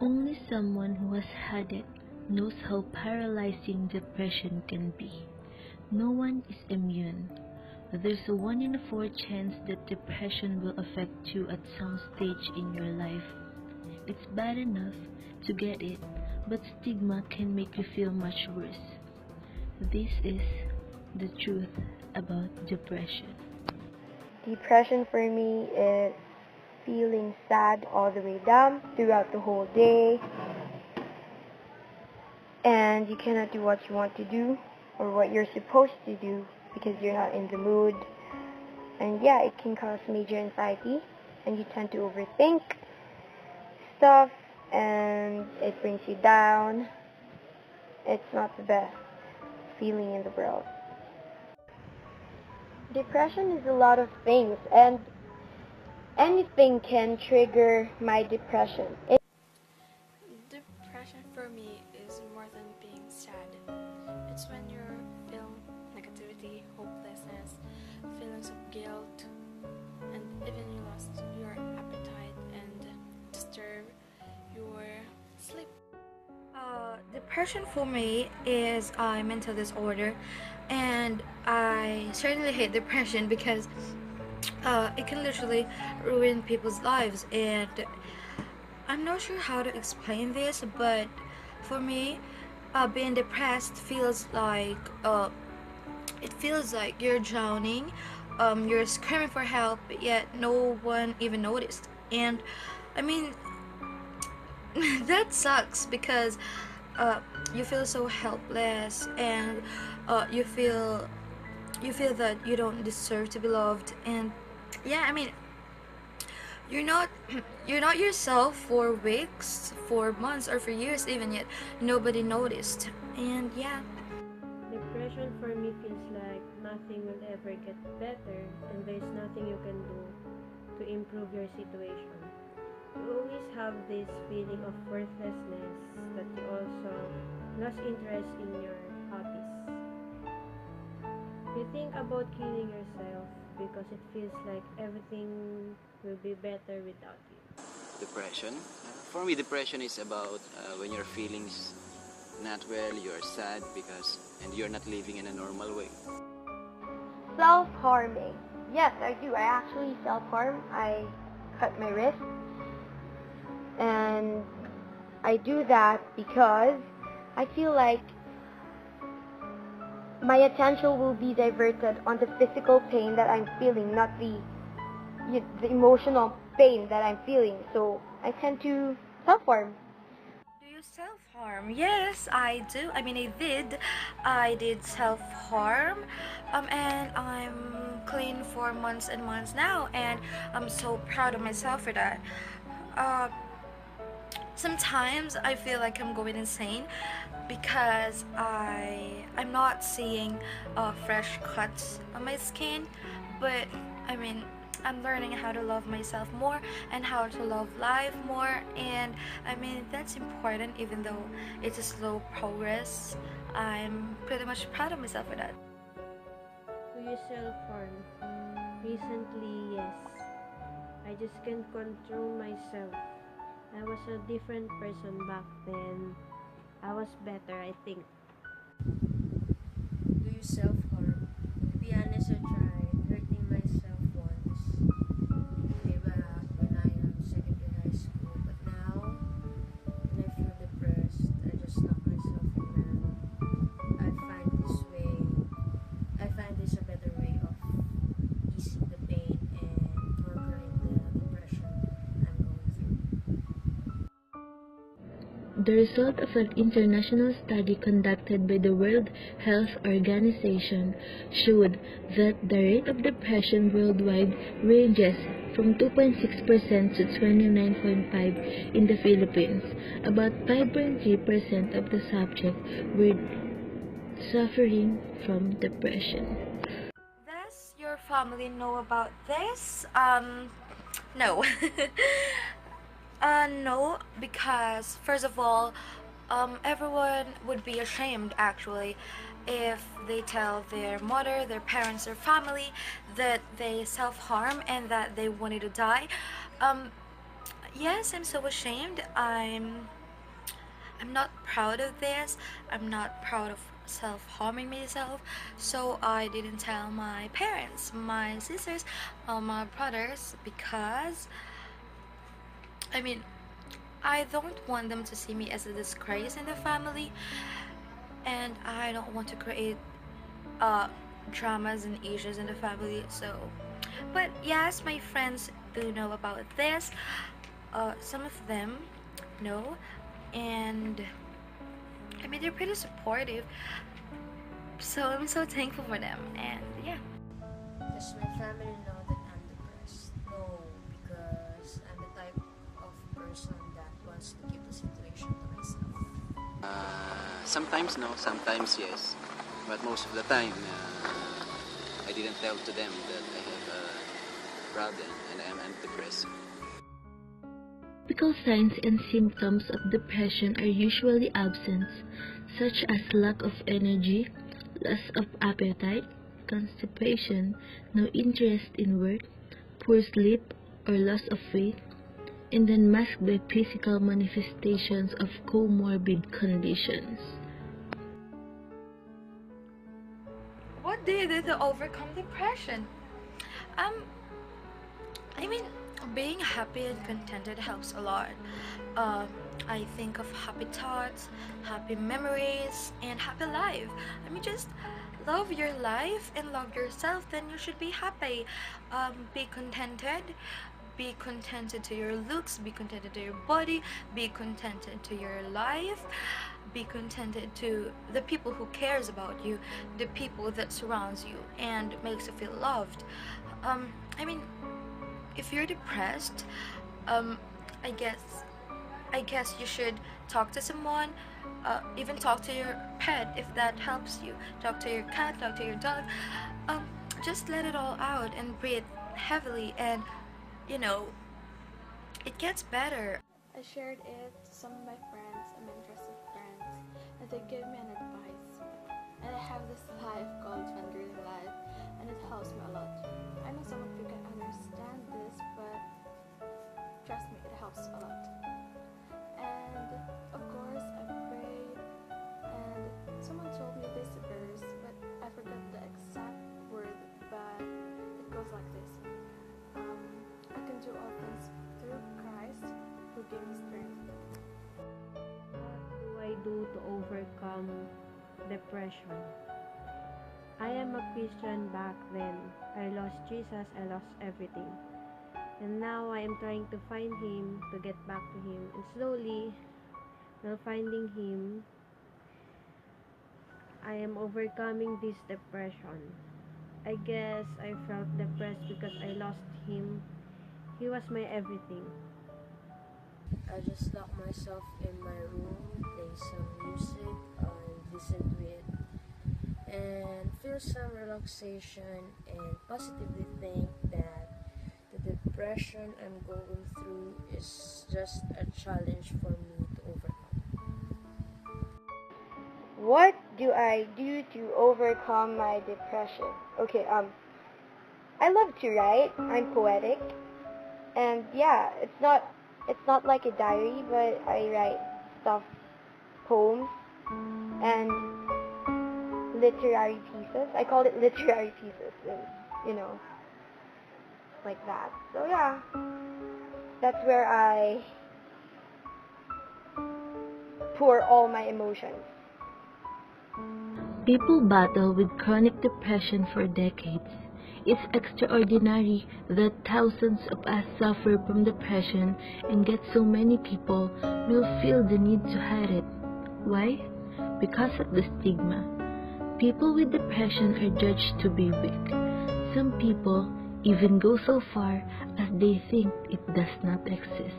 Only someone who has had it knows how paralyzing depression can be. No one is immune. There's a 1 in 4 chance that depression will affect you at some stage in your life. It's bad enough to get it, but stigma can make you feel much worse. This is the truth about depression. Depression for me is feeling sad all the way down throughout the whole day, and you cannot do what you want to do or what you're supposed to do because you're not in the mood. And yeah, it can cause major anxiety, and you tend to overthink stuff, and it brings you down. It's not the best feeling in the world. Depression is a lot of things, and anything can trigger my depression. Depression for me is more than being sad. It's when you feel negativity, hopelessness, feelings of guilt, and even you lost your appetite and disturb your sleep. Depression for me is a mental disorder, and I certainly hate depression because it can literally ruin people's lives. And I'm not sure how to explain this, but for me, being depressed feels like it feels like you're drowning. You're screaming for help, yet no one even noticed. And I mean, that sucks because you feel so helpless, and you feel that you don't deserve to be loved. And yeah, I mean, you're not you're not yourself for weeks, for months, or for years even, yet nobody noticed. And yeah. Depression for me feels like nothing will ever get better and there's nothing you can do to improve your situation. You always have this feeling of worthlessness that you also lost interest in your hobbies. You think about killing yourself because it feels like everything will be better without you. Depression. For me, depression is about when your feelings not well, you're sad because and you're not living in a normal way. Self-harming. Yes, I do. I actually self-harm. I cut my wrist. And I do that because I feel like my attention will be diverted on the physical pain that I'm feeling, not the emotional pain that I'm feeling. So I tend to self-harm. Do you self-harm? Yes, I do. I mean, I did self-harm, and I'm clean for months and months now, and I'm so proud of myself for that. Uh, Sometimes I feel like I'm going insane because I'm not seeing fresh cuts on my skin, but I mean, I'm learning how to love myself more and how to love life more. And I mean, that's important, even though it's a slow progress. I'm pretty much proud of myself for that. Do you self-harm? Recently, yes. I just can't control myself. I was a different person back then. I was better, I think. Do you self-harm? To be honest, I tried hurting myself once. Way back when I am second year high school. But now, when I feel depressed, I just lock myself in bed. I find this way, I find this a better way of easing the pain and conquering the depression I'm going through. The result of an international study conducted by the World Health Organization showed that the rate of depression worldwide ranges from 2.6% to 29.5% in the Philippines. About 5.3% of the subjects were suffering from depression. Does your family know about this? No. No, because first of all, everyone would be ashamed actually if they tell their mother, their parents, their family that they self-harm and that they wanted to die. Um, Yes, I'm so ashamed. I'm not proud of this. I'm not proud of self-harming myself. So I didn't tell my parents, my sisters, my brothers, because I mean, I don't want them to see me as a disgrace in the family, and I don't want to create uh dramas and issues in the family. So, but yes, my friends do know about this. Some of them know, and I mean, they're pretty supportive, so I'm so thankful for them. And yeah. Does my family know that I'm depressed? No, because I'm the type of person that wants to keep the situation to myself. Sometimes no, sometimes yes. But most of the time, I didn't tell to them that I have a problem and I'm depressed. Typical signs and symptoms of depression are usually absent, such as lack of energy, loss of appetite, constipation, no interest in work, poor sleep, or loss of weight, and then masked by physical manifestations of comorbid conditions. What do you do to overcome depression? Um, I mean, being happy and contented helps a lot. I think of happy thoughts, happy memories, and happy life. I mean, just love your life and love yourself, then you should be happy. Be contented. Be contented to your looks, be contented to your body, be contented to your life, be contented to the people who cares about you, the people that surrounds you and makes you feel loved. I mean, if you're depressed, I guess you should talk to someone, even talk to your pet if that helps you. Talk to your cat, talk to your dog. Just let it all out and breathe heavily, and it gets better. I shared it to some of my friends and my interested friends, and they gave me an advice. And I have this life called Fangirl Life, and it helps me a lot. I know some of you can understand this, but trust me, it helps a lot. And of course, I prayed, and someone told me this verse, but I forgot the exact word, but it goes like this. I can do all things through Christ who gave me strength. What do I do to overcome depression? I am a Christian back then. I lost Jesus, I lost everything. And now I am trying to find Him, to get back to Him. And slowly, while finding Him, I am overcoming this depression. I guess I felt depressed because I lost Him. He was my everything. I just lock myself in my room, play some music, and listen to it, and feel some relaxation and positively think that the depression I'm going through is just a challenge for me to overcome. What do I do to overcome my depression? Okay, I love to write. I'm poetic. And yeah, it's not like a diary, but I write stuff, poems, and literary pieces. I call it literary pieces, and, like that. So yeah, that's where I pour all my emotions. People battle with chronic depression for decades. It's extraordinary that thousands of us suffer from depression, and yet so many people will feel the need to hide it. Why? Because of the stigma. People with depression are judged to be weak. Some people even go so far as they think it does not exist.